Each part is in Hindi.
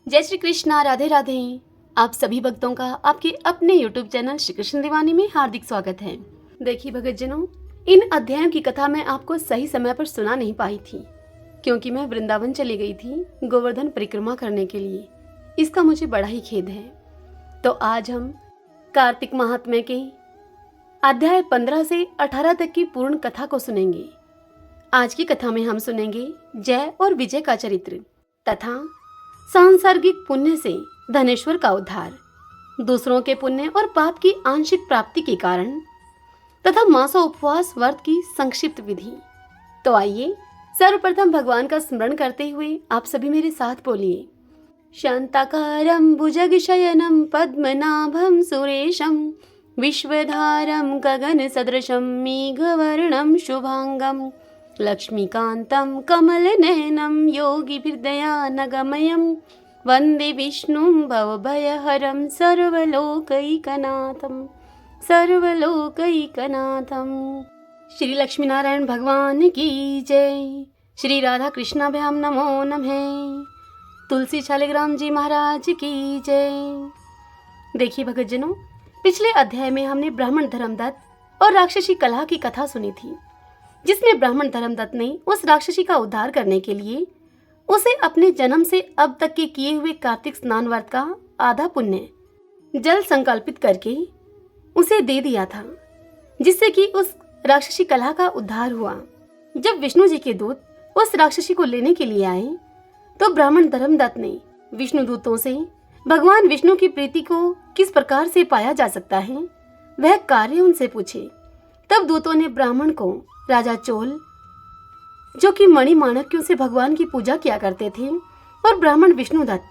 जय श्री कृष्णा, राधे राधे। आप सभी भक्तों का आपके अपने YouTube चैनल श्री कृष्ण दीवानी में हार्दिक स्वागत है। देखिए भक्तजनों, इन अध्यायों की कथा मैं आपको सही समय पर सुना नहीं पाई थी, क्योंकि मैं वृंदावन चली गई थी गोवर्धन परिक्रमा करने के लिए। इसका मुझे बड़ा ही खेद है। तो आज हम कार्तिक महात्म्य के अध्याय 15 से 18 तक की पूर्ण कथा को सुनेंगे। आज की कथा में हम सुनेंगे जय और विजय का चरित्र तथा सांसर्गिक पुण्य से धनेश्वर का उद्धार, दूसरों के पुण्य और पाप की आंशिक प्राप्ति के कारण तथा मासो उपवास व्रत की संक्षिप्त विधि। तो आइए सर्वप्रथम भगवान का स्मरण करते हुए आप सभी मेरे साथ बोलिए। शांताकारं भुजगशयनं पद्मनाभं सुरेशं विश्वधारं गगन सदृशं मेघवर्णं शुभांगं लक्ष्मीकान्तं कमलनयनं योगिभिर्दयानगमयं वन्दे विष्णुं भवभयहरं सर्वलोकैकनाथं। श्री लक्ष्मीनारायण भगवान की जय। श्री राधा कृष्णाभ्याम नमो नमः। तुलसी शालिग्राम जी महाराज की जय। देखिए भक्तजनों, पिछले अध्याय में हमने ब्राह्मण धर्मदत्त और राक्षसी कलह की कथा सुनी थी, जिसमें ब्राह्मण धर्मदत्त ने उस राक्षसी का उद्धार करने के लिए उसे अपने जन्म से अब तक के किए हुए कार्तिक स्नान व्रत का आधा पुण्य जल संकल्पित करके उसे दे दिया था, जिससे कि उस राक्षसी कलह का उद्धार हुआ। जब विष्णु जी के दूत उस राक्षसी को लेने के लिए आए तो ब्राह्मण धर्मदत्त ने विष्णु दूतों से भगवान विष्णु की प्रीति को किस प्रकार से पाया जा सकता है वह कार्य उनसे पूछे। तब दूतों ने ब्राह्मण को राजा चोल, जो कि मणिमाणक्यों से भगवान की पूजा किया करते थे, और ब्राह्मण विष्णुदत्त,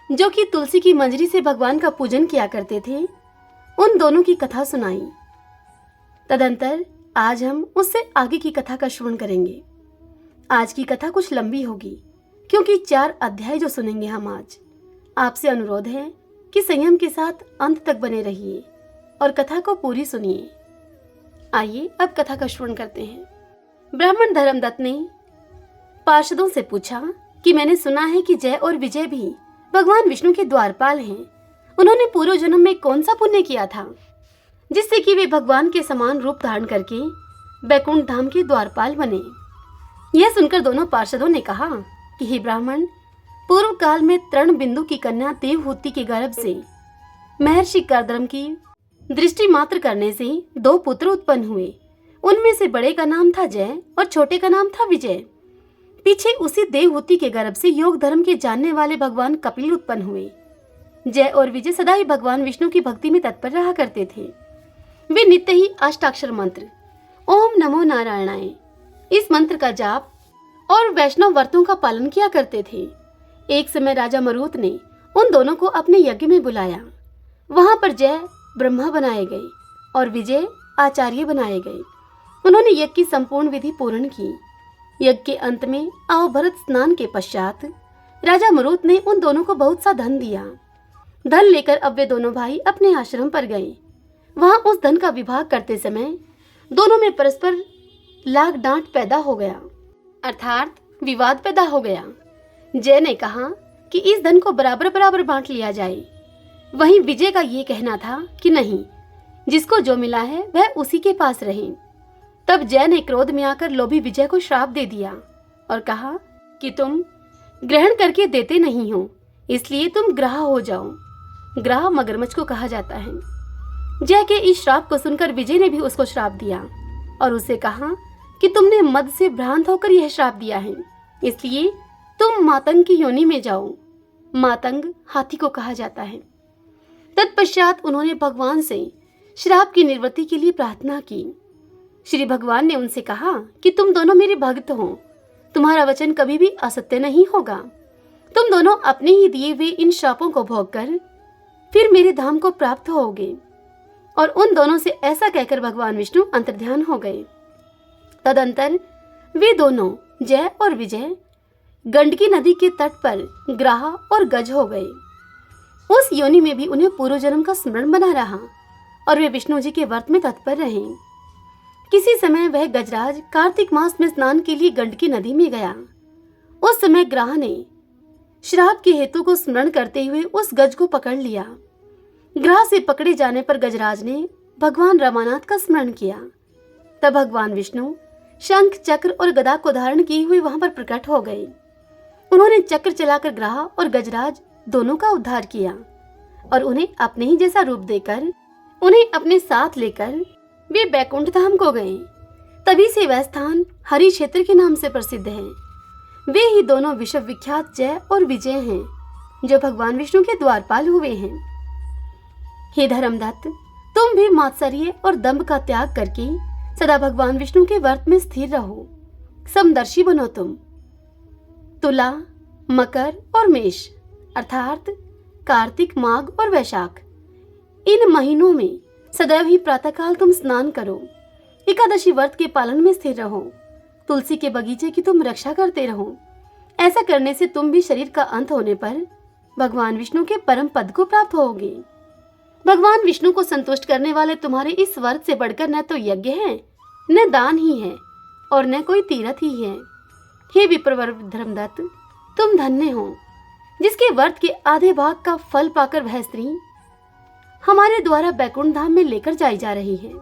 जो कि तुलसी की मंजरी से भगवान का पूजन किया करते थे, उन दोनों की कथा सुनाई। तदंतर आज हम उससे आगे की कथा का श्रवण करेंगे। आज की कथा कुछ लंबी होगी, क्योंकि 4 अध्याय जो सुनेंगे हम आज। आपसे अनुरोध है कि संयम के साथ अंत तक बने रहिए और कथा को पूरी सुनिए। आइए अब कथा का श्रवण करते हैं। ब्राह्मण धर्मदत्त ने पार्षदों से पूछा कि मैंने सुना है कि जय और विजय भी भगवान विष्णु के द्वारपाल हैं। उन्होंने पूर्व जन्म में कौन सा पुण्य किया था जिससे कि वे भगवान के समान रूप धारण करके बैकुंठ धाम के द्वारपाल बने। यह सुनकर दोनों पार्षदों ने कहा कि हे ब्राह्मण, पूर्व काल में तृण बिंदु की कन्या देवहूति के गर्भ से महर्षि कर्दम की दृष्टि मात्र करने से 2 पुत्र उत्पन्न हुए। उनमें से बड़े का नाम था जय और छोटे का नाम था विजय। पीछे उसी देवहूति के गर्भ से योग धर्म के जानने वाले भगवान कपिल उत्पन्न हुए। जय और विजय सदा ही भगवान विष्णु की भक्ति में तत्पर रहा करते थे। वे नित्य ही अष्टाक्षर मंत्र ओम नमो नारायणाय, इस मंत्र का जाप और वैष्णव व्रतों का पालन किया करते थे। एक समय राजा मरुत ने उन दोनों को अपने यज्ञ में बुलाया। वहां पर जय ब्रह्मा बनाए गए और विजय आचार्य बनाए गए। उन्होंने यज्ञ की संपूर्ण विधि पूर्ण की। यज्ञ के अंत में अवभरत स्नान के पश्चात राजा मरुत ने उन दोनों को बहुत सा धन दिया। धन लेकर अब वे दोनों भाई अपने आश्रम पर गए। वहां उस धन का विभाग करते समय दोनों में परस्पर लाग डांट पैदा हो गया, अर्थात विवाद पैदा हो गया। जय ने कहा कि इस धन को बराबर बराबर बांट लिया जाए। वहीं विजय का ये कहना था कि नहीं, जिसको जो मिला है वह उसी के पास रहे। तब जय ने क्रोध में आकर लोभी विजय को श्राप दे दिया और कहा कि तुम ग्रहण करके देते नहीं हो, इसलिए तुम ग्राह हो जाओ। ग्राह मगरमच्छ को कहा जाता है। जय के इस श्राप को सुनकर विजय ने भी उसको श्राप दिया और उससे कहा कि तुमने मद से भ्रांत होकर यह श्राप दिया है, इसलिए तुम मातंग की योनि में जाओ। मातंग हाथी को कहा जाता है। तत्पश्चात उन्होंने भगवान से श्राप की निवृत्ति के लिए प्रार्थना की। श्री भगवान ने उनसे कहा कि तुम दोनों मेरे भक्त हो, तुम्हारा वचन कभी भी असत्य नहीं होगा। तुम दोनों अपने ही दिए हुए इन श्रापों को भोगकर फिर मेरे धाम को प्राप्त होगे। और उन दोनों से ऐसा कहकर भगवान विष्णु अंतर्ध्यान हो गए। तदंतर वे दोनों जय और विजय गंडकी नदी के तट पर ग्राह और गज हो गए। उस योनि में भी उन्हें पूर्व जन्म का स्मरण बना रहा और वे विष्णु जी के व्रत में तत्पर रहे। किसी समय वह गजराज कार्तिक मास में स्नान के लिए गंडकी नदी में गया। उस समय ग्राह ने श्राप के हेतु को स्मरण करते हुए उस गज को पकड़ लिया। ग्रह से पकड़े जाने पर गजराज ने भगवान रमानाथ का स्मरण किया। तब भगवान विष्णु शंख, चक्र और गदा को धारण किए हुए वहां पर प्रकट हो गए। उन्होंने चक्र चलाकर ग्रह और गजराज दोनों का उद्धार किया और उन्हें अपने ही जैसा रूप देकर उन्हें अपने साथ लेकर वे बैकुंठ धाम को गए। तभी से वह स्थान हरि क्षेत्र के नाम से प्रसिद्ध है। वे ही दोनों विश्व विख्यात जय और विजय हैं, जो भगवान विष्णु के द्वारपाल हुए हैं। हे धर्मदत्त, तुम भी मात्सर्य और दंभ का त्याग करके सदा भगवान विष्णु के व्रत में स्थिर रहो। समदर्शी बनो तुम। तुला, मकर और मेष अर्थात कार्तिक, माघ और वैशाख, इन महीनों में सदैव ही प्रातःकाल तुम स्नान करो। एकादशी व्रत के पालन में स्थिर रहो। तुलसी के बगीचे की तुम रक्षा करते रहो। ऐसा करने से तुम भी शरीर का अंत होने पर भगवान विष्णु के परम पद को प्राप्त होगे। भगवान विष्णु को संतुष्ट करने वाले तुम्हारे इस व्रत से बढ़कर न तो यज्ञ है, न दान ही है और न कोई तीर्थ ही है। हे विप्रवर धर्मदत्त, तुम धन्य हो जिसके व्रत के आधे भाग का फल पाकर वह स्त्री हमारे द्वारा बैकुंठ धाम में लेकर जाई जा रही है।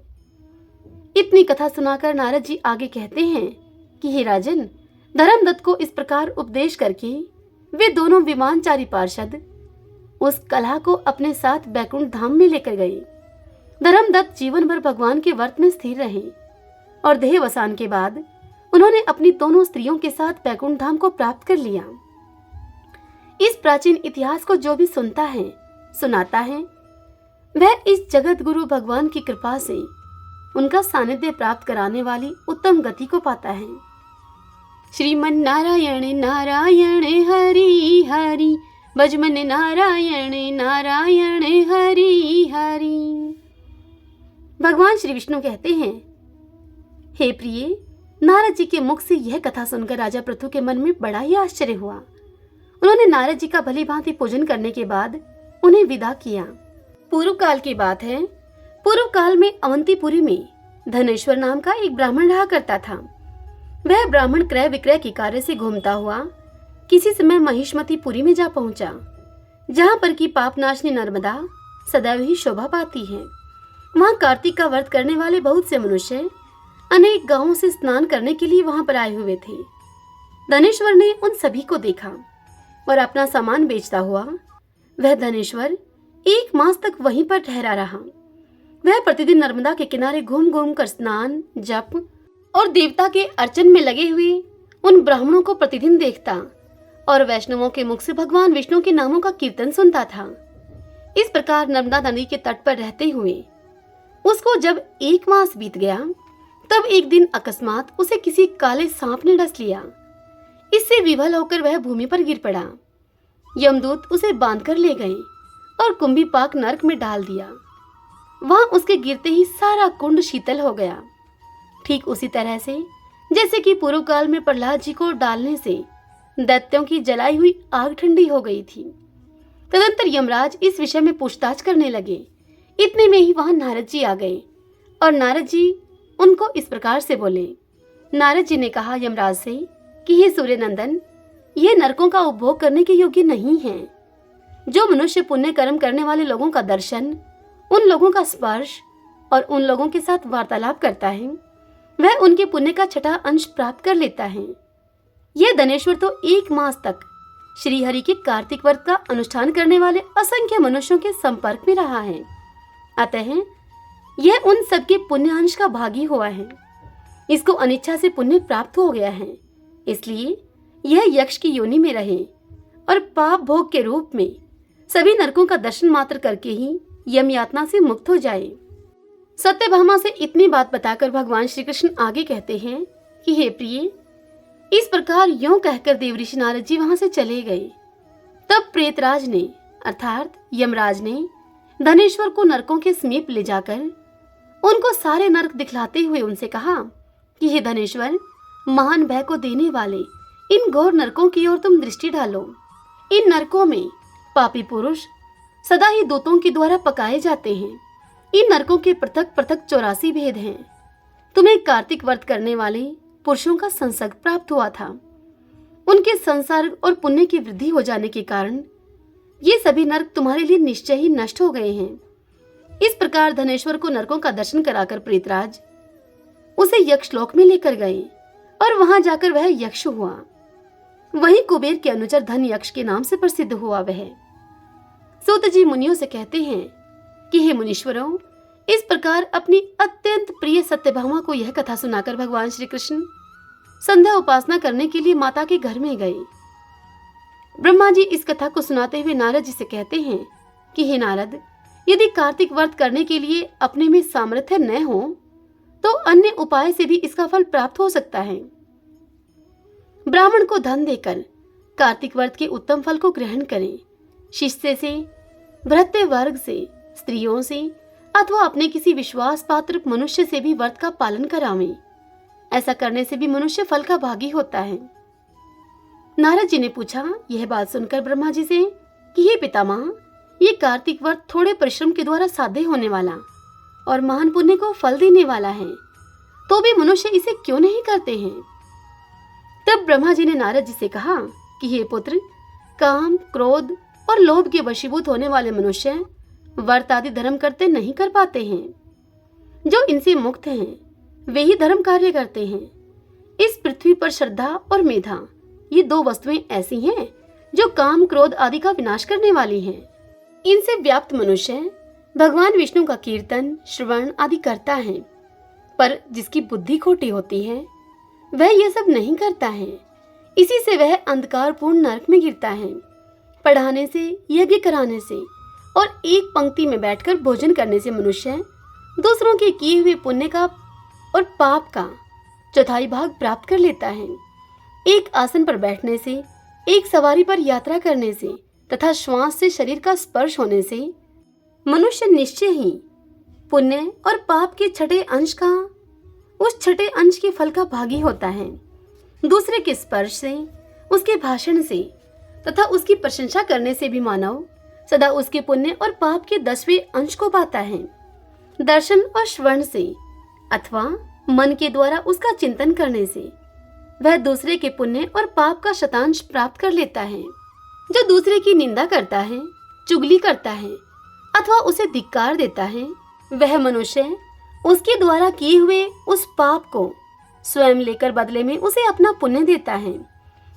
इतनी कथा सुनाकर नारद जी आगे कहते हैं कि हे राजन, धर्मदत्त को इस प्रकार उपदेश करके वे दोनों विमानचारी पार्षद उस कलह को अपने साथ बैकुंठ धाम में लेकर गए। धर्मदत्त जीवन भर भगवान के व्रत में स्थिर रहे और देहावसान के बाद उन्होंने अपनी दोनों स्त्रियों के साथ बैकुंठ धाम को प्राप्त कर लिया। इस प्राचीन इतिहास को जो भी सुनता है, सुनाता है, वह इस जगत गुरु भगवान की कृपा से उनका सानिध्य प्राप्त कराने वाली उत्तम गति को पाता है। श्रीमन नारायण नारायण हरि हरि, भजमन नारायण नारायण हरि हरि। भगवान श्री विष्णु कहते हैं, हे प्रिय, नारद जी के मुख से यह कथा सुनकर राजा पृथु के मन में बड़ा ही आश्चर्य हुआ। उन्होंने नारद जी का भली भांति पूजन करने के बाद उन्हें विदा किया। पूर्व काल की बात है। पूर्व काल में अवंतीपुरी में धनेश्वर नाम का एक ब्राह्मण रहा करता था। वह ब्राह्मण क्रय विक्रय के कार्य से घूमता हुआ किसी समय महिष्मतीपुरी में जा पहुंचा, जहां पर की पापनाशनी नर्मदा सदैव ही शोभा पाती है। वहां कार्तिक का व्रत करने वाले बहुत से मनुष्य अनेक गांवों से स्नान करने के लिए वहां पर आए हुए थे। धनेश्वर ने उन सभी को देखा और अपना सामान बेचता हुआ वह धनेश्वर 1 मास तक वहीं पर ठहरा रहा। वह प्रतिदिन नर्मदा के किनारे घूम घूम कर स्नान, जप और देवता के अर्चन में लगे हुए उन ब्राह्मणों को प्रतिदिन देखता और वैष्णवों के मुख से भगवान विष्णु के नामों का कीर्तन सुनता था। इस प्रकार नर्मदा नदी के तट पर रहते हुए उसको जब 1 मास बीत गया, तब एक दिन अकस्मात उसे किसी काले सांप ने डस लिया। इससे विवल होकर वह भूमि पर गिर पड़ा। यमदूत उसे बांधकर ले गए और कुंभीपाक नरक में डाल दिया। वहां उसके गिरते ही सारा कुंड शीतल हो गया। ठीक उसी तरह से जैसे कि पूर्व काल में प्रहलाद जी को डालने से दैत्यों की जलाई हुई आग ठंडी हो गई थी। तदंतर यमराज इस विषय में पूछताछ करने लगे। इतने में ही वहां नारद जी आ गए और नारद जी उनको इस प्रकार से बोले। नारद जी ने कहा यमराज से कि हे सूर्य नंदन, ये नरकों का उपभोग करने के योग्य नहीं है। जो मनुष्य पुण्य कर्म करने वाले लोगों का दर्शन, उन लोगों का स्पर्श और उन लोगों के साथ वार्तालाप करता है, वह उनके पुण्य का छठा अंश प्राप्त कर लेता है। यह धनेश्वर तो 1 मास तक श्री हरि के कार्तिक व्रत का अनुष्ठान करने वाले असंख्य मनुष्यों के संपर्क में रहा है। अतः यह उन सबके पुण्य अंश का भागी हुआ है। इसको अनिच्छा से पुण्य प्राप्त हो गया है, इसलिए यह यक्ष की योनि में रहे और पाप भोग के रूप में सभी नरकों का दर्शन मात्र करके ही यम यातना से मुक्त हो जाए। सत्यभामा से इतनी बात बताकर भगवान श्री कृष्ण आगे कहते हैं कि हे प्रिय, इस प्रकार यों कहकर देवऋषि नारद जी वहां से चले गए। तब प्रेतराज ने अर्थात यमराज ने धनेश्वर को नरकों के समीप ले जाकर उनको सारे नरक दिखलाते हुए उनसे कहा कि हे धनेश्वर, महान भय को देने वाले इन घोर नरकों की ओर तुम दृष्टि डालो। इन नरकों में पापी पुरुष सदा ही दूतों के द्वारा पकाए जाते हैं। इन नरकों के पृथक पृथक 84 भेद हैं। तुम्हें कार्तिक व्रत करने वाले पुरुषों का संसर्ग प्राप्त हुआ था। उनके संसर्ग और पुण्य की वृद्धि हो जाने के कारण ये सभी नरक तुम्हारे लिए निश्चय ही नष्ट हो गए हैं। इस प्रकार धनेश्वर को नरकों का दर्शन कराकर प्रेतराज उसे यक्षलोक में लेकर गए और वहां जाकर वह यक्ष हुआ। वहीं कुबेर के अनुचर धन यक्ष के नाम से प्रसिद्ध हुआ वह। सूत जी मुनियों से कहते हैं कि हे मुनीश्वरों, इस प्रकार अपनी अत्यंत प्रिय सत्यभामा को यह कथा सुनाकर भगवान श्री कृष्ण संध्या उपासना करने के लिए माता के घर में गए। ब्रह्मा जी इस कथा को सुनाते हुए नारद जी से कहते हैं कि हे नारद, यदि कार्तिक व्रत करने के लिए अपने में सामर्थ्य न हो तो अन्य उपाय से भी इसका फल प्राप्त हो सकता है। ब्राह्मण को धन देकर कार्तिक व्रत के उत्तम फल को ग्रहण करें। शिष्य से, भृत्य वर्ग से, स्त्रियों से अथवा अपने किसी विश्वास पात्र मनुष्य से भी व्रत का पालन करावें। ऐसा करने से भी मनुष्य फल का भागी होता है। नारद जी ने पूछा यह बात सुनकर ब्रह्मा जी से कि हे पितामह, ये कार्तिक व्रत थोड़े परिश्रम के द्वारा साध्य होने वाला और महान पुण्य को फल देने वाला है, तो भी मनुष्य इसे क्यों नहीं करते हैं? तब ब्रह्मा जी ने नारद जी से कहा कि हे पुत्र, काम, क्रोध और लोभ के वशीभूत होने वाले मनुष्य व्रत आदि धर्म करते नहीं कर पाते हैं। जो इनसे मुक्त हैं वे ही धर्म कार्य करते हैं। इस पृथ्वी पर श्रद्धा और मेधा ये दो वस्तुएं ऐसी हैं जो काम, क्रोध आदि का विनाश करने वाली हैं। इनसे व्याप्त मनुष्य भगवान विष्णु का कीर्तन, श्रवण आदि करता है, पर जिसकी बुद्धि खोटी होती है वह यह सब नहीं करता है। इसी से वह अंधकारपूर्ण नरक में गिरता है। पढ़ाने से, यज्ञ कराने से और एक पंक्ति में बैठकर भोजन करने से मनुष्य दूसरों के किए हुए पुण्य का और पाप का चौथाई भाग प्राप्त कर लेता है। एक आसन पर बैठने से, एक सवारी पर यात्रा करने से तथा श्वास से शरीर का स्पर्श होने से मनुष्य निश्चय ही पुण्य और पाप के छठे अंश का, उस छठे अंश के फल का भागी होता है। दूसरे के स्पर्श से, उसके भाषण से तथा उसकी प्रशंसा करने से भी मानव सदा उसके पुण्य और पाप के 10वें अंश को पाता है। दर्शन और श्रवण से अथवा मन के द्वारा उसका चिंतन करने से वह दूसरे के पुण्य और पाप का शतांश प्राप्त कर लेता है। जो दूसरे की निंदा करता है, चुगली करता है अथवा उसे धिक्कार देता है, वह मनुष्य उसके द्वारा किए हुए उस पाप को स्वयं लेकर बदले में उसे अपना पुण्य देता है।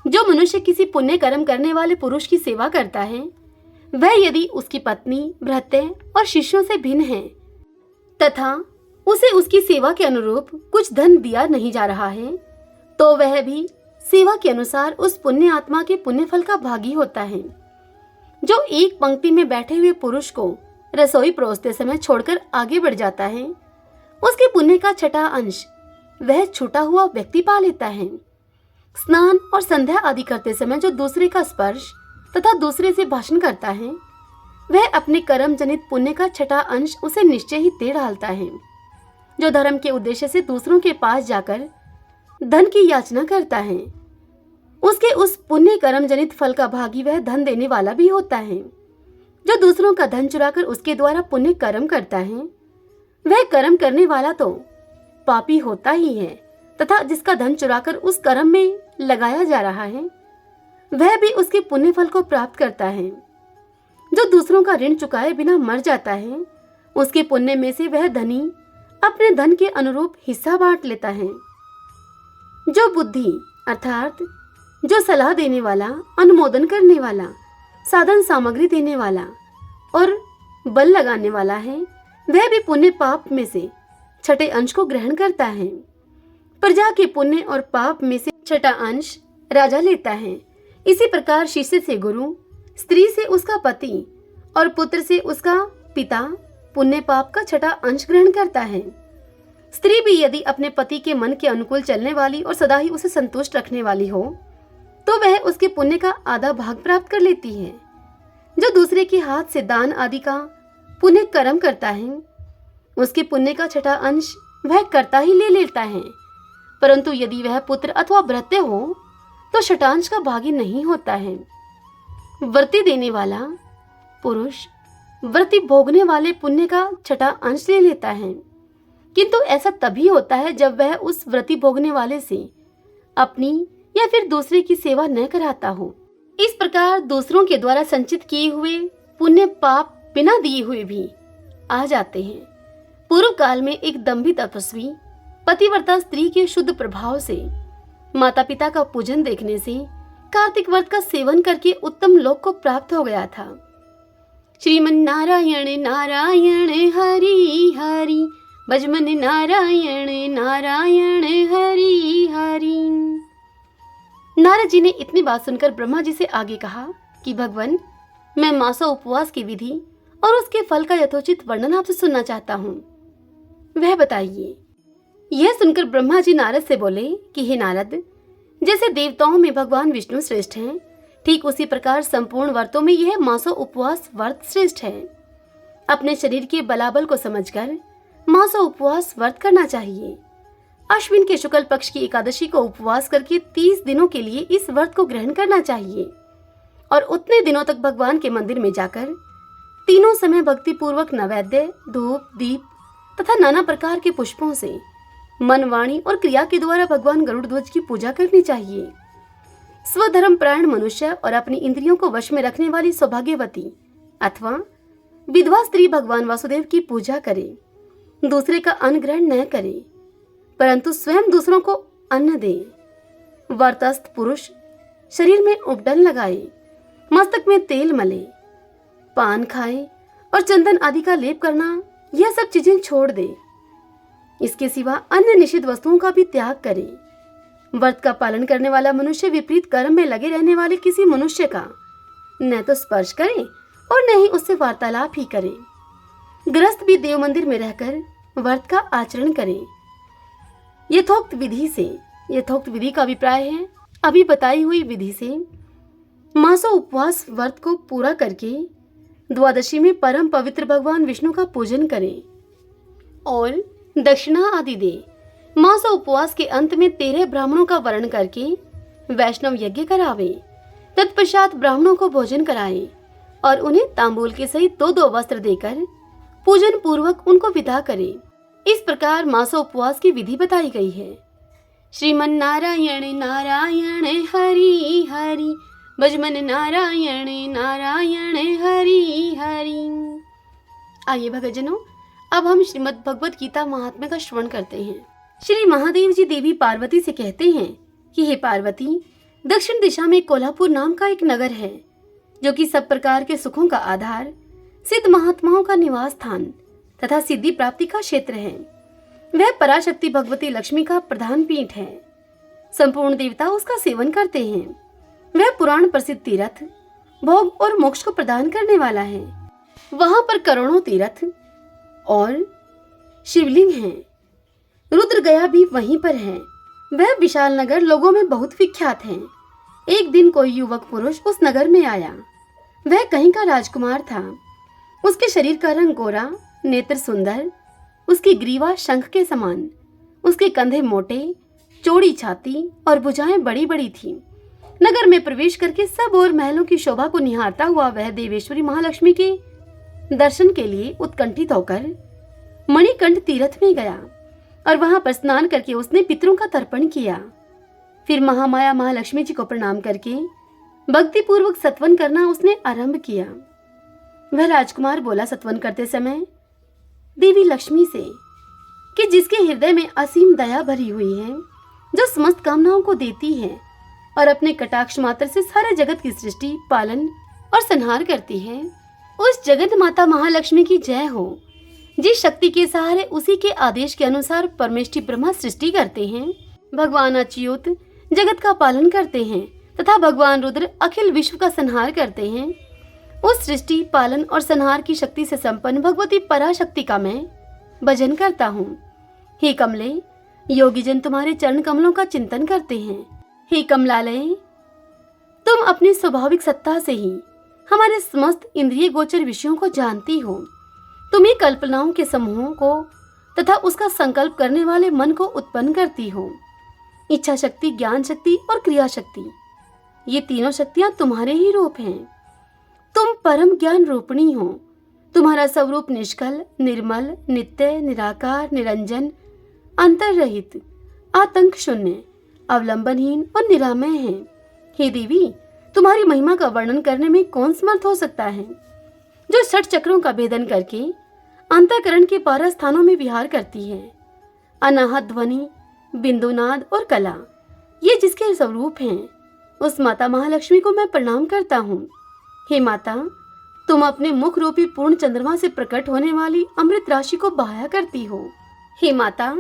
जो मनुष्य किसी पुण्य कर्म करने वाले पुरुष की सेवा करता है, वह यदि उसकी पत्नी, भृत्य और शिष्यों से भिन्न है तथा उसे उसकी सेवा के अनुरूप कुछ धन दिया नहीं जा रहा है, तो वह भी सेवा के अनुसार उस पुण्य आत्मा के पुण्य फल का भागी होता है। जो एक पंक्ति में बैठे हुए पुरुष को रसोई परोसते समय छोड़कर आगे बढ़ जाता है, उसके पुण्य का छठा अंश वह छूटा हुआ व्यक्ति पा लेता है। स्नान और संध्या आदि करते समय जो दूसरे का स्पर्श तथा दूसरे से भाषण करता है, वह अपने कर्म जनित पुण्य का छठा अंश उसे निश्चय ही दे डालता है। जो धर्म के उद्देश्य से दूसरों के पास जाकर धन की याचना करता है, उसके उस पुण्य कर्म जनित फल का भागी वह धन देने वाला भी होता है। जो दूसरों का धन चुराकर उसके द्वारा पुण्य कर्म करता है, वह कर्म करने वाला तो पापी होता ही है तथा जिसका धन चुराकर उस कर्म में लगाया जा रहा है, वह भी उसके पुण्य फल को प्राप्त करता है। जो दूसरों का ऋण चुकाए बिना मर जाता है, उसके पुण्य में से वह धनी अपने धन के अनुरूप हिस्सा बांट लेता है। जो बुद्धि अर्थात जो सलाह देने वाला, अनुमोदन करने वाला, साधन सामग्री देने वाला और बल लगाने वाला है, वह भी पुण्य पाप में से छठे अंश को ग्रहण करता है। प्रजा के पुण्य और पाप में से छठा अंश राजा लेता है। इसी प्रकार शिष्य से गुरु, स्त्री से उसका पति और पुत्र से उसका पिता पुण्य पाप का छठा अंश ग्रहण करता है। स्त्री भी यदि अपने पति के मन के अनुकूल चलने वाली और सदा ही उसे संतुष्ट रखने वाली हो, तो वह उसके पुण्य का आधा भाग प्राप्त कर लेती है। जो दूसरे के हाथ से दान आदि का पुण्य कर्म करता है, उसके पुण्य का छठा अंश वह करता ही ले लेता है, परंतु यदि वह पुत्र अथवा भृत्य हो तो शतांश का भागी नहीं होता है। व्रति देने वाला पुरुष व्रति भोगने वाले पुण्य का छठा अंश ले लेता है, किंतु ऐसा तभी होता है जब वह उस व्रति भोगने वाले से अपनी या फिर दूसरे की सेवा न कराता हो। इस प्रकार दूसरों के द्वारा संचित किए हुए पुण्य पाप बिना दिए हुए भी आ जाते हैं। पूर्व काल में एक दंभी तपस्वी पतिव्रता स्त्री के शुद्ध प्रभाव से माता पिता का पूजन देखने से कार्तिक व्रत का सेवन करके उत्तम लोक को प्राप्त हो गया था। श्रीमन नारायण नारायण हरि हरि, भजमन नारायण नारायण हरि हरि। नारद जी ने इतनी बात सुनकर ब्रह्मा जी से आगे कहा कि भगवान, मैं मासों उपवास की विधि और उसके फल का यथोचित वर्णन आपसे सुनना चाहता हूँ, वह बताइए। यह सुनकर ब्रह्मा जी नारद से बोले कि हे नारद, जैसे देवताओं में भगवान विष्णु श्रेष्ठ हैं, ठीक उसी प्रकार संपूर्ण व्रतों में यह मासों उपवास व्रत श्रेष्ठ है। अपने शरीर के बलाबल को समझकर मासों उपवास व्रत करना चाहिए। अश्विन के शुक्ल पक्ष की एकादशी को उपवास करके 30 दिनों के लिए इस व्रत को ग्रहण करना चाहिए और उतने दिनों तक भगवान के मंदिर में जाकर तीनों समय भक्ति पूर्वक नैवेद्य, धूप, दीप तथा नाना प्रकार के पुष्पों से मन, वाणी और क्रिया के द्वारा भगवान गरुड़ ध्वज की पूजा करनी चाहिए। स्वधर्म परायण मनुष्य और अपनी इंद्रियों को वश में रखने वाली सौभाग्यवती अथवा विधवा स्त्री भगवान वासुदेव की पूजा करे। दूसरे का अन्न ग्रहण न करे, परंतु स्वयं दूसरों को अन्न दे। व्रतस्थ पुरुष शरीर में उपटन लगाए, मस्तक में तेल मले, पान खाए और चंदन आदि का लेप करना, यह सब चीजें छोड़ दे। इसके सिवा अन्य निषिद्ध वस्तुओं का भी त्याग करे। व्रत का पालन करने वाला मनुष्य विपरीत कर्म में लगे रहने वाले किसी मनुष्य का न तो स्पर्श करे और न ही उससे वार्तालाप ही करे। गृहस्थ भी देव मंदिर में रहकर व्रत का आचरण करे। यथोक्त विधि का अभिप्राय है अभी बताई हुई विधि से मासों उपवास व्रत को पूरा करके द्वादशी में परम पवित्र भगवान विष्णु का पूजन करें और दक्षिणा आदि दे। मासों उपवास के अंत में 13 ब्राह्मणों का वर्ण करके वैष्णव यज्ञ करावे। तत्पश्चात ब्राह्मणों को भोजन कराए और उन्हें तांबूल के सहित 2-2 वस्त्र देकर पूजन पूर्वक उनको विदा करे। इस प्रकार मासों उपवास की विधि बताई गई है। श्रीमन नारायण नारायण हरि हरि, भजमन नारायण नारायण हरि हरि। आइए भक्तजनों, अब हम श्रीमद् भगवत गीता महात्म्य का श्रवण करते हैं। श्री महादेव जी देवी पार्वती से कहते हैं कि हे पार्वती, दक्षिण दिशा में कोल्हापुर नाम का एक नगर है जो कि सब प्रकार के सुखों का आधार, सिद्ध महात्माओं का निवास स्थान तथा सिद्धि प्राप्ति का क्षेत्र है। वह पराशक्ति भगवती लक्ष्मी का प्रधान पीठ है। संपूर्ण देवता उसका सेवन करते हैं। वह पुराण प्रसिद्ध तीर्थ, भोग और मोक्ष को प्रदान करने वाला है। वहां पर करोड़ों तीर्थ और शिवलिंग हैं। रुद्र गया भी वहीं पर है। वह विशाल नगर लोगों में बहुत विख्यात है। एक दिन कोई युवक पुरुष उस नगर में आया। वह कहीं का राजकुमार था। उसके शरीर का रंग गोरा, नेत्र सुंदर, उसकी ग्रीवा शंख के समान, उसके कंधे मोटे, चौड़ी छाती और भुजाएं बड़ी बड़ी थीं। नगर में प्रवेश करके सब और महलों की शोभा को निहारता हुआ वह देवेश्वरी महालक्ष्मी के दर्शन के लिए उत्कंठित होकर मणिकंठ तीर्थ में गया और वहां पर स्नान करके उसने पितरों का तर्पण किया। फिर महामाया महालक्ष्मी जी को प्रणाम करके भक्ति पूर्वक सत्वन करना उसने आरंभ किया। वह राजकुमार बोला सत्वन करते समय देवी लक्ष्मी से कि जिसके हृदय में असीम दया भरी हुई है, जो समस्त कामनाओं को देती है और अपने कटाक्ष मात्र से सारे जगत की सृष्टि, पालन और संहार करती है, उस जगत माता महालक्ष्मी की जय हो। जिस शक्ति के सहारे उसी के आदेश के अनुसार परमेष्टि ब्रह्मा सृष्टि करते हैं, भगवान अच्युत जगत का पालन करते हैं तथा भगवान रुद्र अखिल विश्व का संहार करते हैं, उस सृष्टि, पालन और संहार की शक्ति से संपन्न भगवती पराशक्ति का मैं भजन करता हूँ। हे कमले, योगी जन तुम्हारे चरण कमलों का चिंतन करते हैं। हे कमलालय, तुम अपनी स्वाभाविक सत्ता से ही हमारे समस्त इंद्रिय गोचर विषयों को जानती हो। तुम ही कल्पनाओं के समूहों को तथा उसका संकल्प करने वाले मन को उत्पन्न करती हो। इच्छा शक्ति, ज्ञान शक्ति और क्रिया शक्ति, ये तीनों शक्तियां तुम्हारे ही रूप हैं। तुम परम ज्ञान रूपिणी हो। तुम्हारा स्वरूप निष्कल, निर्मल, नित्य, निराकार, निरंजन, अंतर रहित, आतंक शून्य, अवलंबनहीन और निरामय हैं। हे देवी, तुम्हारी महिमा का वर्णन करने में कौन समर्थ हो सकता है, जो 6 चक्रों का भेदन करके अंतःकरण के 12 स्थानों में विहार करती है। अनाहत ध्वनि, बिंदुनाद और कला, ये जिसके स्वरूप हैं, उस माता महालक्ष्मी को मैं प्रणाम करता हूँ। हे माता, तुम अपने मुख रूपी पूर्ण चंद्रमा से प्रकट होने वाली अमृत राशि को बहाया करती हो। हे माता,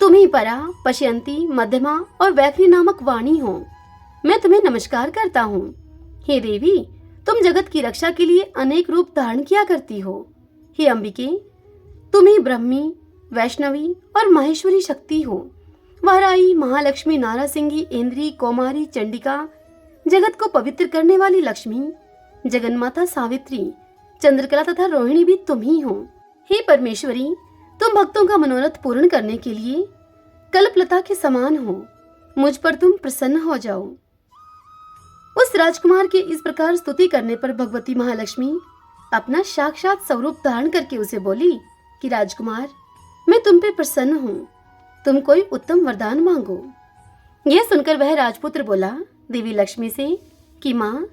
तुम ही परा, पश्यंती, मध्यमा और वैखरी नामक वाणी हो। मैं तुम्हें नमस्कार करता हूँ। हे देवी, तुम जगत की रक्षा के लिए अनेक रूप धारण किया करती हो। हे अंबिके, तुम ही ब्रह्मी, वैष्णवी और माहेश्वरी शक्ति हो। वाराही, महालक्ष्मी, नारासिंगी, इंद्री, कौमारी, चंडिका, जगत को पवित्र करने वाली लक्ष्मी, जगन्माता सावित्री, चंद्रकला तथा रोहिणी भी तुम ही हो। हे परमेश्वरी, तुम भक्तों का मनोरथ पूर्ण करने के लिए कल्पलता के समान हो। मुझ पर तुम प्रसन्न हो जाओ। उस राजकुमार के इस प्रकार स्तुति करने पर भगवती महालक्ष्मी अपना साक्षात स्वरूप धारण करके उसे बोली कि राजकुमार, मैं तुम पे प्रसन्न हूँ, तुम कोई उत्तम वरदान मांगो। यह सुनकर वह राजपुत्र बोला देवी लक्ष्मी से कि माँ,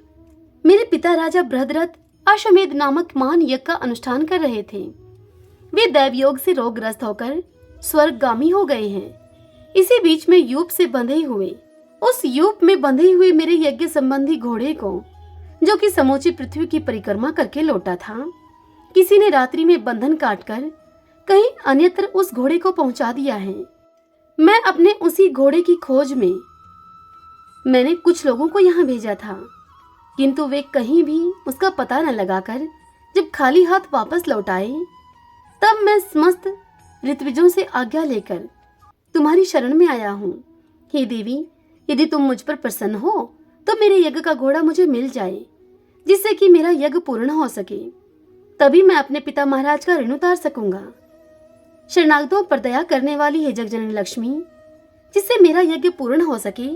मेरे पिता राजा बृहद्रथ अश्वमेध नामक महान यज्ञ का अनुष्ठान कर रहे थे। वे दैवयोग से रोगग्रस्त होकर स्वर्गगामी हो गए हैं। इसी बीच में यूप से बंधे हुए, उस यूप में बंधे हुए मेरे यज्ञ संबंधी घोड़े को, जो कि समूची पृथ्वी की परिक्रमा करके लौटा था, किसी ने रात्रि में बंधन काटकर कहीं अन्यत्र उस घोड़े को पहुंचा दिया है। मैं अपने उसी घोड़े की खोज में मैंने कुछ लोगों को यहाँ भेजा था, किंतु वे कहीं भी उसका पता न लगाकर जब खाली हाथ वापस लौट आए, तब मैं समस्त ऋत्विजों से आज्ञा लेकर तुम्हारी शरण में आया हूँ। हे देवी, यदि तुम मुझ पर प्रसन्न हो तो मेरे यज्ञ का घोड़ा मुझे मिल जाए, जिससे कि मेरा यज्ञ पूर्ण हो सके। तभी मैं अपने पिता महाराज का ऋण उतार सकूंगा। शरणागतों पर दया करने वाली है जगजननी लक्ष्मी, जिससे मेरा यज्ञ पूर्ण हो सके,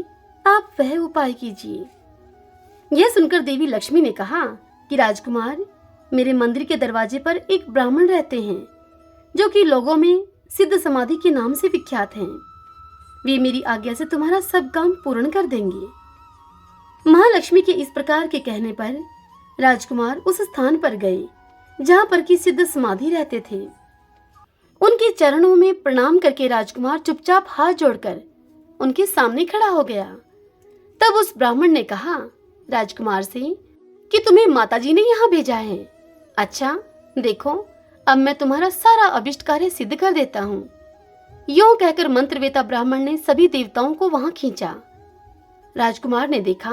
आप वह उपाय कीजिए। यह सुनकर देवी लक्ष्मी ने कहा कि राजकुमार, मेरे मंदिर के दरवाजे पर एक ब्राह्मण रहते हैं, जो कि लोगों में सिद्ध समाधि के नाम से विख्यात हैं। वे मेरी आज्ञा से तुम्हारा सब काम पूर्ण कर देंगे। महालक्ष्मी के इस प्रकार के कहने पर राजकुमार उस स्थान पर गए जहां पर की सिद्ध समाधि रहते थे। उनके चरणों में प्रणाम करके राजकुमार चुपचाप हाथ जोड़कर उनके सामने खड़ा हो गया। तब उस ब्राह्मण ने कहा राजकुमार से कि तुम्हें माताजी ने यहाँ भेजा है। अच्छा, देखो, अब मैं तुम्हारा सारा अभिष्ट कार्य सिद्ध कर देता हूँ। यूं कहकर मंत्रवेता ब्राह्मण ने सभी देवताओं को वहां खींचा। राजकुमार ने देखा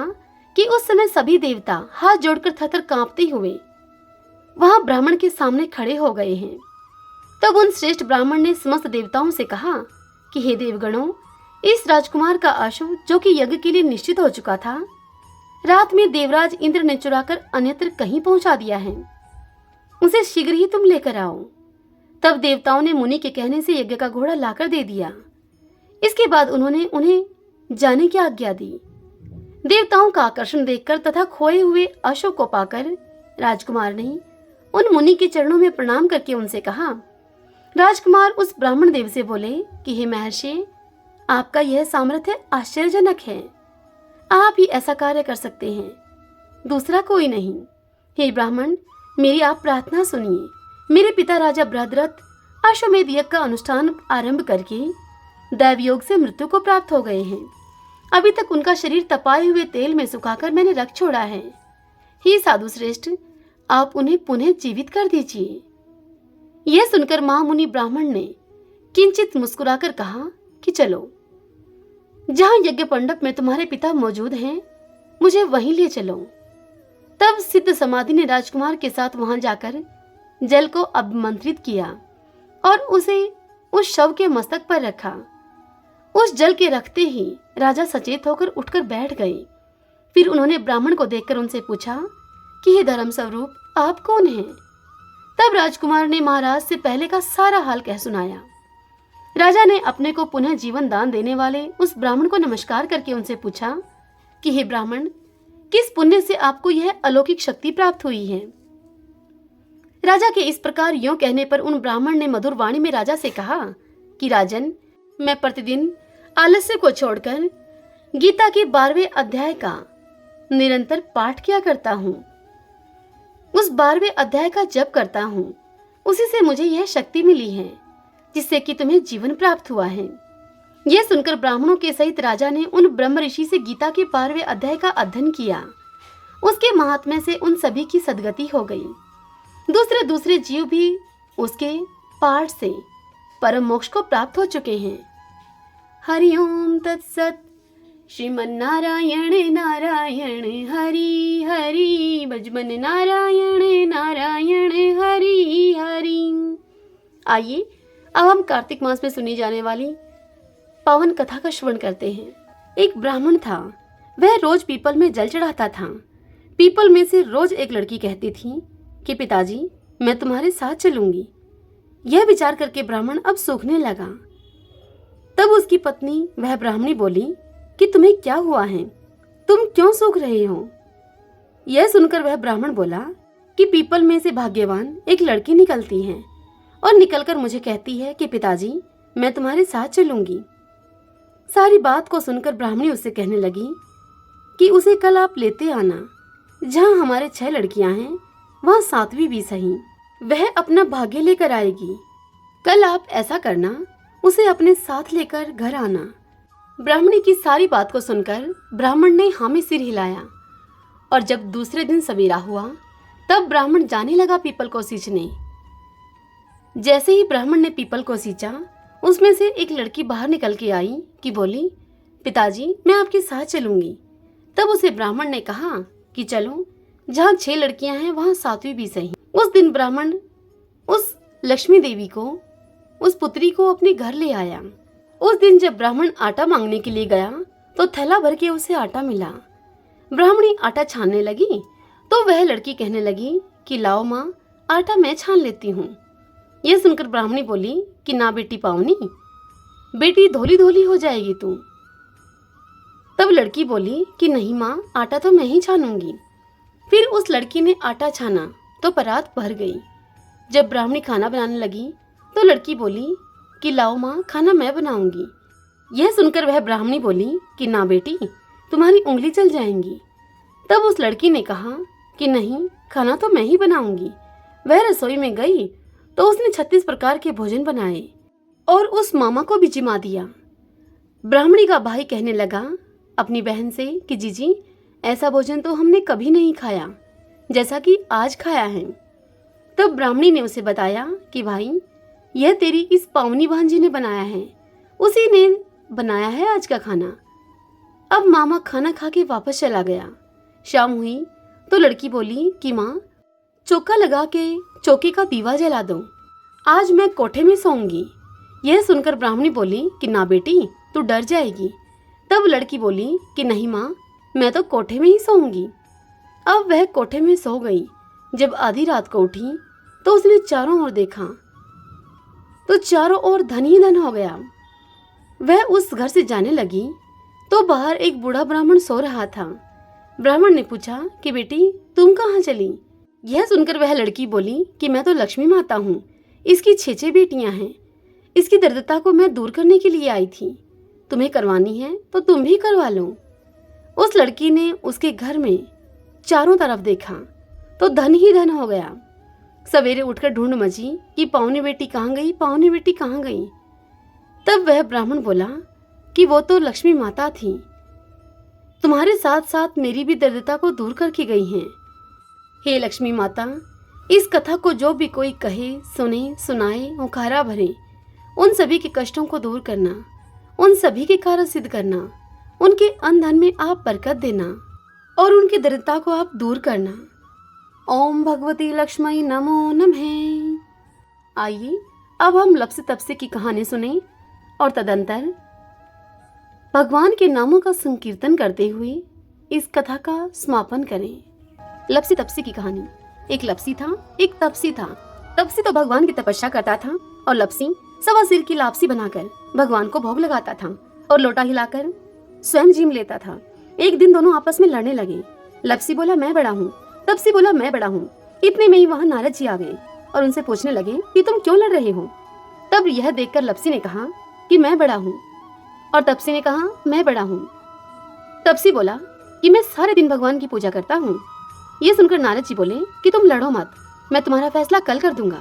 कि उस समय सभी देवता हाथ जोड़कर थरथर कांपते हुए वहां ब्राह्मण के सामने खड़े हो गए हैं। तब उन श्रेष्ठ ब्राह्मण ने समस्त देवताओं से कहा कि हे देवगणों, इस राजकुमार का आशु, जो कि यज्ञ के लिए निश्चित हो चुका था, रात में देवराज इंद्र ने चुराकर अन्यत्र कहीं पहुंचा दिया है। उसे शीघ्र ही तुम लेकर आओ। तब देवताओं ने मुनि के कहने से यज्ञ का घोड़ा लाकर दे दिया। इसके बाद उन्होंने उन्हें जाने की आज्ञा दी। देवताओं का आकर्षण देखकर तथा खोए हुए अशोक को पाकर राजकुमार ने उन मुनि के चरणों में प्रणाम करके उनसे कहा। राजकुमार उस ब्राह्मण देव से बोले कि हे महर्षि, आपका यह सामर्थ्य आश्चर्यजनक है। आप ही ऐसा कार्य कर सकते हैं, दूसरा कोई नहीं। हे ब्राह्मण, मेरी आप प्रार्थना सुनिए। मेरे पिता राजा बृहद्रथ अश्वमेध यज्ञ का अनुष्ठान आरंभ करके दैवयोग से मृत्यु को प्राप्त हो गए हैं। अभी तक उनका शरीर तपाए हुए तेल में सुखाकर मैंने रख छोड़ा है। हे साधु श्रेष्ठ, आप उन्हें पुनः जीवित कर दीजिए। यह सुनकर महामुनि ब्राह्मण ने किंचित मुस्कुराकर कहा कि चलो, जहां यज्ञ मंडप में तुम्हारे पिता मौजूद हैं, मुझे वहीं ले चलो। तब सिद्ध समाधि ने राजकुमार के साथ वहां जाकर जल को अभिमंत्रित किया और उसे उस शव के मस्तक पर रखा। उस जल के रखते ही राजा सचेत होकर उठकर बैठ गए। फिर उन्होंने ब्राह्मण को देखकर उनसे पूछा कि हे धर्म स्वरूप, आप कौन हैं? तब राजकुमार ने महाराज से पहले का सारा हाल कह सुनाया। राजा ने अपने को पुनः जीवन दान देने वाले उस ब्राह्मण को नमस्कार करके उनसे पूछा कि हे ब्राह्मण, किस पुण्य से आपको यह अलौकिक शक्ति प्राप्त हुई है? राजा के इस प्रकार यों कहने पर उन ब्राह्मण ने मधुर वाणी में राजा से कहा कि राजन, मैं प्रतिदिन आलस्य को छोड़कर गीता के 12वें अध्याय का निरंतर पाठ किया करता हूँ। उस 12वें अध्याय का जप करता हूँ, उसी से मुझे यह शक्ति मिली है जिससे कि तुम्हें जीवन प्राप्त हुआ है। यह सुनकर ब्राह्मणों के सहित राजा ने उन ब्रह्म ऋषि से गीता के 12वें अध्याय का अध्ययन किया। उसके महात्म्य से उन सभी की सद्गति हो गई। दूसरे दूसरे जीव भी उसके पाठ से परम मोक्ष को प्राप्त हो चुके हैं। हरिओम तत्सत। श्रीमन्नारायण नारायण हरि हरि, भजमन नारायण नारायण हरि हरि। आइए अब हम कार्तिक मास में सुनी जाने वाली पावन कथा का श्रवण करते हैं। एक ब्राह्मण था, वह रोज पीपल में जल चढ़ाता था। पीपल में से रोज एक लड़की कहती थी कि पिताजी मैं तुम्हारे साथ चलूंगी। यह विचार करके ब्राह्मण अब सूखने लगा। तब उसकी पत्नी वह ब्राह्मणी बोली कि तुम्हें क्या हुआ है, तुम क्यों सूख रहे हो? यह सुनकर वह ब्राह्मण बोला कि पीपल में से भाग्यवान एक लड़की निकलती है और निकलकर मुझे कहती है कि पिताजी मैं तुम्हारे साथ चलूंगी। सारी बात को सुनकर ब्राह्मणी उससे कहने लगी कि उसे कल आप लेते आना। जहाँ हमारे 6 लड़कियां हैं वहाँ 7वीं भी सही, वह अपना भाग्य लेकर आएगी। कल आप ऐसा करना, उसे अपने साथ लेकर घर आना। ब्राह्मणी की सारी बात को सुनकर ब्राह्मण ने हाँ में सिर हिलाया और जब दूसरे दिन सवेरा हुआ तब ब्राह्मण जाने लगा पीपल को सींचने। जैसे ही ब्राह्मण ने पीपल को सींचा, उसमें से एक लड़की बाहर निकल के आई कि बोली पिताजी मैं आपके साथ चलूंगी। तब उसे ब्राह्मण ने कहा कि चलो, जहाँ 6 लड़कियां हैं वहाँ 7वीं भी सही। उस दिन ब्राह्मण उस लक्ष्मी देवी को, उस पुत्री को अपने घर ले आया। उस दिन जब ब्राह्मण आटा मांगने के लिए गया तो थैला भर के उसे आटा मिला। ब्राह्मणी आटा छानने लगी तो वह लड़की कहने लगी कि लाओ माँ, आटा मैं छान लेती हूँ। यह सुनकर ब्राह्मणी बोली कि ना बेटी पावनी, बेटी धोली धोली हो जाएगी तू। तब लड़की बोली कि नहीं माँ, आटा तो मैं ही छानूंगी। फिर उस लड़की ने आटा छाना तो परात भर गई। जब ब्राह्मणी खाना बनाने लगी तो लड़की बोली कि लाओ माँ, खाना मैं बनाऊंगी। यह सुनकर वह ब्राह्मणी बोली कि ना बेटी, तुम्हारी उंगली जल जाएंगी। तब उस लड़की ने कहा कि नहीं, खाना तो मैं ही बनाऊंगी। वह रसोई में गई तो उसने 36 प्रकार के भोजन बनाए और उस मामा को भी जिमा दिया। ब्राह्मणी का भाई कहने लगा अपनी बहन से कि जीजी, ऐसा भोजन तो हमने कभी नहीं खाया जैसा कि आज खाया है। तब ब्राह्मणी ने उसे बताया कि भाई, यह तेरी इस पावनी भांजी ने बनाया है, उसी ने बनाया है आज का खाना। अब मामा खाना खा के वापस चला गया। शाम हुई तो लड़की बोली कि माँ, चौका लगा के चौके का दीवा जला दो, आज मैं कोठे में सोऊंगी। यह सुनकर ब्राह्मणी बोली कि ना बेटी, तू डर जाएगी। तब लड़की बोली कि नहीं माँ, मैं तो कोठे में ही सोऊंगी। अब वह कोठे में सो गई। जब आधी रात को उठी तो उसने चारों ओर देखा तो चारों ओर धन ही धन हो गया। वह उस घर से जाने लगी तो बाहर एक बूढ़ा ब्राह्मण सो रहा था। ब्राह्मण ने पूछा कि बेटी तुम कहाँ चली? यह सुनकर वह लड़की बोली कि मैं तो लक्ष्मी माता हूँ, इसकी 6 बेटियां हैं। इसकी दरिद्रता को मैं दूर करने के लिए आई थी। तुम्हें करवानी है तो तुम भी करवा लो। उस लड़की ने उसके घर में चारों तरफ देखा तो धन ही धन हो गया। सवेरे उठकर ढूंढ मची कि पावनी बेटी कहाँ गई, पावनी बेटी कहाँ गई। तब वह ब्राह्मण बोला कि वो तो लक्ष्मी माता थी, तुम्हारे साथ साथ मेरी भी दरिद्रता को दूर करके गई हैं। हे लक्ष्मी माता, इस कथा को जो भी कोई कहे, सुने, सुनाए, हुंकारा भरे, उन सभी के कष्टों को दूर करना, उन सभी के कार्य सिद्ध करना, उनके अन्न धन में आप बरकत देना और उनकी दरिद्रता को आप दूर करना। ओम भगवती लक्ष्मी नमो नमः। आइए अब हम लप्सी तप्सी की कहानी सुने और तदंतर भगवान के नामों का संकीर्तन करते हुए इस कथा का समापन करें। लप्सी तप्सी की कहानी। एक लप्सी था, एक तपसी था। तपसी तो भगवान की तपस्या करता था और लप्सी 1.25 सिर की लापसी बनाकर भगवान को भोग लगाता था और लोटा हिलाकर स्वयं जीम लेता था। एक दिन दोनों आपस में लड़ने लगे। लप्सी बोला मैं बड़ा हूँ, तपसी बोला मैं बड़ा हूँ। इतने में ही वहाँ नारद जी आ गए और उनसे पूछने लगे कि तुम क्यों लड़ रहे हो। तब यह देखकर लप्सी ने कहा कि मैं बड़ा हूँ और तपसी ने कहा मैं बड़ा हूँ। तपसी बोला कि मैं सारे दिन भगवान की पूजा करता हूँ। ये सुनकर नारद जी बोले कि तुम लड़ो मत, मैं तुम्हारा फैसला कल कर दूंगा।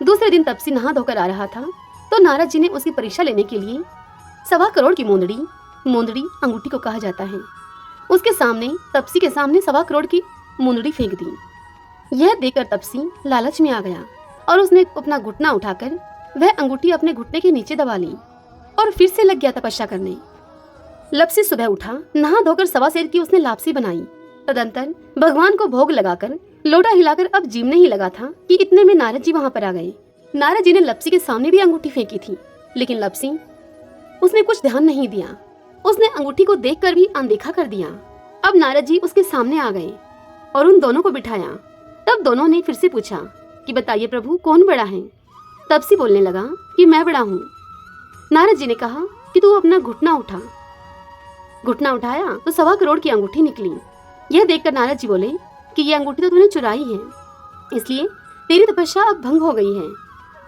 दूसरे दिन तपसी नहा धोकर आ रहा था तो नारद जी ने उसकी परीक्षा लेने के लिए 1.25 करोड़ की मोंदड़ी अंगूठी को कहा जाता है, उसके सामने तपसी के सामने 1.25 करोड़ की मोंदड़ी फेंक दी। यह देखकर तपसी लालच में आ गया और उसने अपना घुटना उठाकर वह अंगूठी अपने घुटने के नीचे दबा ली और फिर से लग गया तपस्या करने। लपसी सुबह उठा, नहा धोकर 1.25 सेर की उसने लापसी बनाई। तदंतर भगवान को भोग लगाकर लोटा हिलाकर अब जीमने ही लगा था कि इतने में नारद जी वहां पर आ गए। नारद जी ने लपसी के सामने भी अंगूठी फेंकी थी, लेकिन लपसी उसने कुछ ध्यान नहीं दिया। उसने अंगूठी को देखकर भी अनदेखा कर दिया। अब नारद जी उसके सामने आ गए और उन दोनों को बिठाया। तब दोनों ने फिर से पूछा कि बताइए प्रभु, कौन बड़ा है? तपसी बोलने लगा कि मैं बड़ा हूँ। नारद जी ने कहा कि तू अपना घुटना उठा। घुटना उठाया तो 1.25 करोड़ की अंगूठी निकली। यह देखकर नारद जी बोले कि यह अंगूठी तो तूने चुराई है, इसलिए तेरी तपस्या अब भंग हो गई है,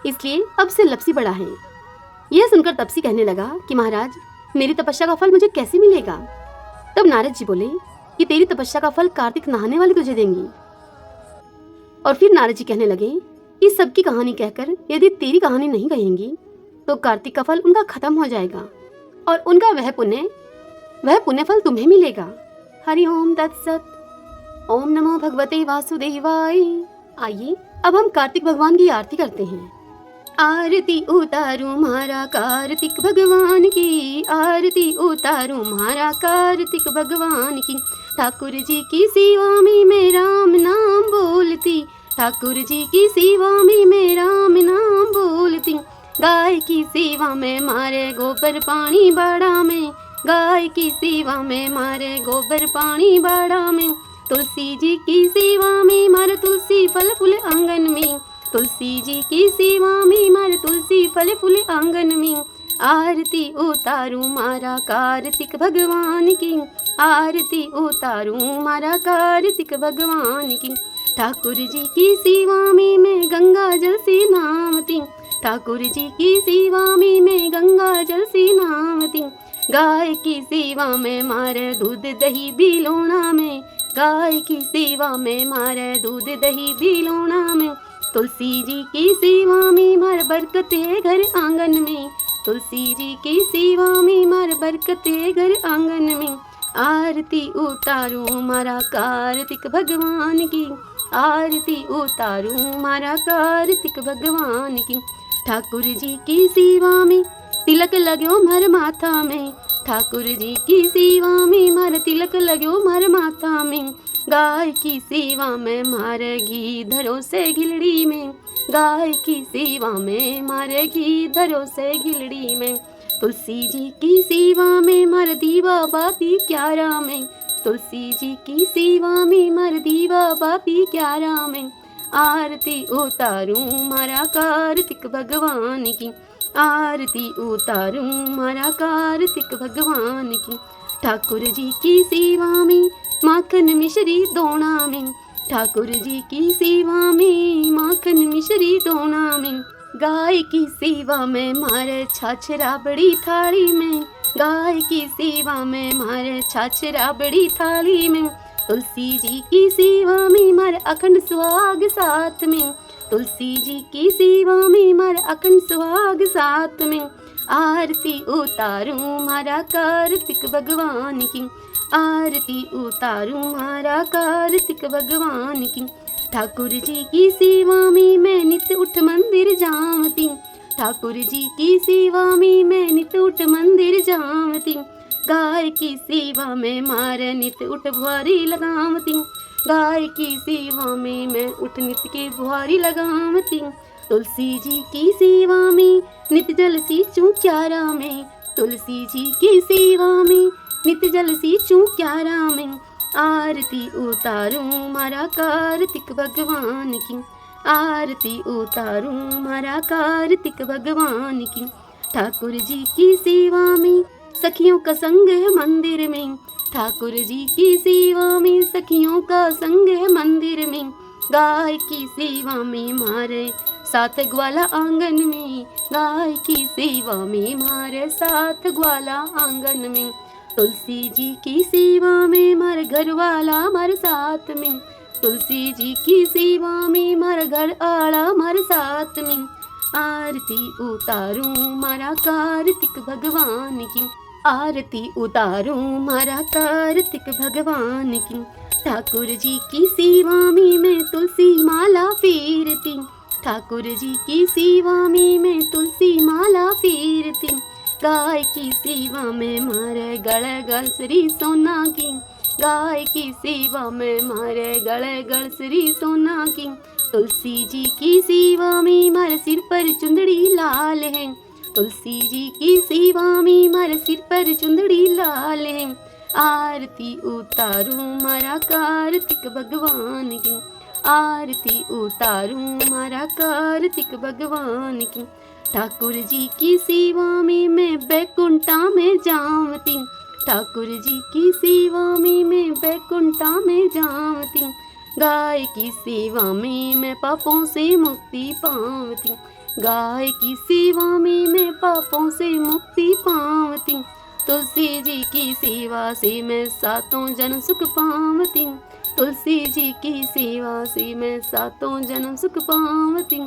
इसलिए अब से लपसी बड़ा है। यह सुनकर तपसी कहने लगा कि महाराज, मेरी तपस्या का फल मुझे कैसे मिलेगा? तब नारद जी बोले कि तेरी तपस्या का फल कार्तिक नहाने वाले तुझे देंगी। और फिर नारद जी कहने लगे कि सबकी कहानी कहकर यदि तेरी कहानी नहीं कहेंगी तो कार्तिक का फल उनका खत्म हो जाएगा और उनका वह पुण्य फल तुम्हें मिलेगा। हरि ओम तत्सत। ओम नमो भगवते वासुदेवाय। आइए अब हम कार्तिक भगवान की आरती करते हैं। आरती उतारू मारा कार्तिक भगवान की, आरती उतारू मारा कार्तिक भगवान की। ठाकुर जी की सेवा में मैं राम नाम बोलती, ठाकुर जी की सेवा में मैं राम नाम बोलती। गाय की सेवा में मारे गोबर पानी बाड़ा में, गाय की सेवा में मारे गोबर पानी बाड़ा में। तुलसी जी की सेवा में मारे तुलसी फल फूल आंगन में, तुलसी जी की सेवा में मारे तुलसी फल फूल आंगन में। आरती उतारू मारा कार्तिक भगवान की, आरती उतारू मारा कार्तिक भगवान की। ठाकुर जी की सेवा में मैं गंगा जल से नहाती, ठाकुर जी की सेवा में मैं गंगा जल से नहाती। गाय की सेवा में मारे दूध दही बिलोना में, गाय की सेवा में मारे दूध दही बिलोना में। तुलसी जी की सेवा में मार बरकत है घर आंगन में, तुलसी जी की सेवा में मार बरकत है घर आंगन में। आरती उतारू मारा कार्तिक भगवान की, आरती उतारू मारा कार्तिक भगवान की। ठाकुर जी की सेवा में तिलक लगो मर माथा में, ठाकुर जी की सेवा में मार तिलक लगो मर माथा में। गाय की सेवा में मारे घी धरो से घिलड़ी में, गाय की सेवा में मारे घी धरो से घिलड़ी में। तुलसी जी की सेवा में मर दीवा बाती क्यारा में, तुलसी जी की सेवा में मर दीवा बाती क्यारा में। आरती उतारू मारा कार्तिक भगवान की, आरती उतारू मारा कार्तिक भगवान की। ठाकुर जी की सेवा में माखन मिश्री डोना में, ठाकुर जी की सेवा में माखन मिश्री डोना में। गाय की सेवा में मारे छाछ राबड़ी थाली में, गाय की सेवा में मारे छाछ राबड़ी थाली में। तुलसी जी की सेवा में मारे अखंड सुहाग साथ में, तुलसी जी की सेवा में मारे अखंड सुहाग साथ में। आरती उतारू मारा कार्तिक भगवान की, आरती उतारू मारा कार्तिक भगवान की। ठाकुर जी की सेवा में मैं नित उठ मंदिर जावती, ठाकुर जी की सेवा में मैं नित उठ मंदिर जावती। गाय की सेवा में मारे नित उठ बुहारी लगावती, गाय की सेवा में मैं उठ नित के बुहारी लगावती। तुलसी जी की सेवा में नित जल सींचूं क्यारा में, तुलसी जी की सेवा में नित जल सींचूं क्यारा में। आरती उतारू मारा कार्तिक भगवान की, आरती उतारू मारा कार्तिक भगवान की। ठाकुर जी की सेवा में सखियों का संग है मंदिर में, ठाकुर जी की सेवा में सखियों का संग है मंदिर में। गाय की सेवा में मारे साथ ग्वाला आंगन में, गाय की सेवा में मारे साथ ग्वाला आंगन में। तुलसी जी की सेवा में मारे घर वाला मारे साथ में, तुलसी जी की सेवा में मारा घर आला मारे साथ में। आरती उतारूं मारा कार्तिक भगवान की, आरती उतारूं मारा कार्तिक भगवान की। ठाकुर जी की सेवा में मैं तुलसी माला फेरती, ठाकुर जी की सेवा में मैं तुलसी माला फेरती। गाय की सेवा में मारे गले गल श्री सोना की, गाय की सेवा में मारे गले गल श्री सोना की। तुलसी जी की सेवा में मारे सिर पर चुंदड़ी लाल है, तुलसी जी की सेवा में मारे सिर पर चुंदड़ी लाल है। आरती उतारूं मारा कार्तिक भगवान की, आरती उतारूं मारा कार्तिक भगवान की। ठाकुर जी की सेवा में मैं बैकुंठा में जावती, ठाकुर जी की सेवा में मैं बैकुंठा में जावती। गाय की सेवा में मैं पापों से मुक्ति पावती, गाय की सेवा में मैं पापों से मुक्ति पावती। तुलसी जी की सेवा से मैं सातों जन्म सुख पावती, तुलसी जी की सेवा से मैं सातों जन्म सुख पावती।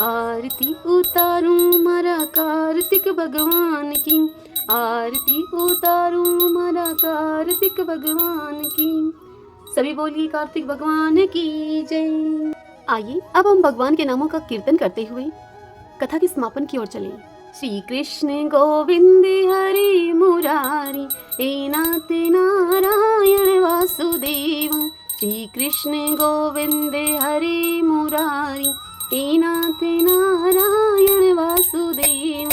आरती उतारूं मारा कार्तिक भगवान की, आरती उतारूं मारा कार्तिक भगवान की। सभी बोलिए कार्तिक भगवान की जय। आइए अब हम भगवान के नामों का कीर्तन करते हुए कथा के समापन की ओर चलें। श्री कृष्ण गोविंद हरि मुरारी, हे नाथ नारायण वासुदेव। श्री कृष्ण गोविंद हरि मुरारी, हे नाथ नारायण वासुदेव।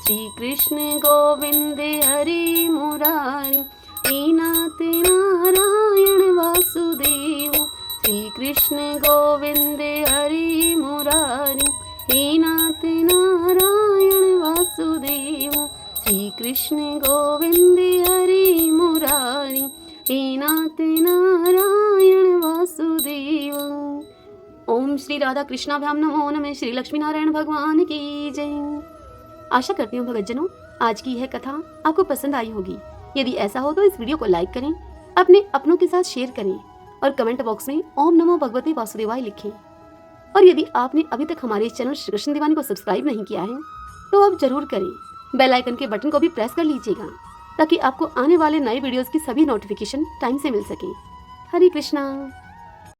श्री कृष्ण गोविंद हरि मुरारी, हे नाथ नारायण वासुदेव। श्री कृष्ण गोविंद हरि मुरारी, हे नाथ नारायण वासुदेव। श्री कृष्ण गोविंद हरि मुरारी, हे नाथ नारायण वासुदेव। ओम श्री राधा कृष्णाभ्याम नमो नमः। श्री लक्ष्मी नारायण भगवान की जय। आशा करती हूँ भगतजनों आज की यह कथा आपको पसंद आई होगी। यदि ऐसा हो तो इस वीडियो को लाइक करें, अपने अपनों के साथ शेयर करें और कमेंट बॉक्स में ओम नमो भगवते वासुदेवाय लिखें। और यदि आपने अभी तक हमारे इस चैनल श्री कृष्ण दीवानी को सब्सक्राइब नहीं किया है तो आप जरूर करें। बेल आइकन के बटन को भी प्रेस कर लीजिएगा ताकि आपको आने वाले नए वीडियोस की सभी नोटिफिकेशन टाइम से मिल सके। हरे कृष्णा।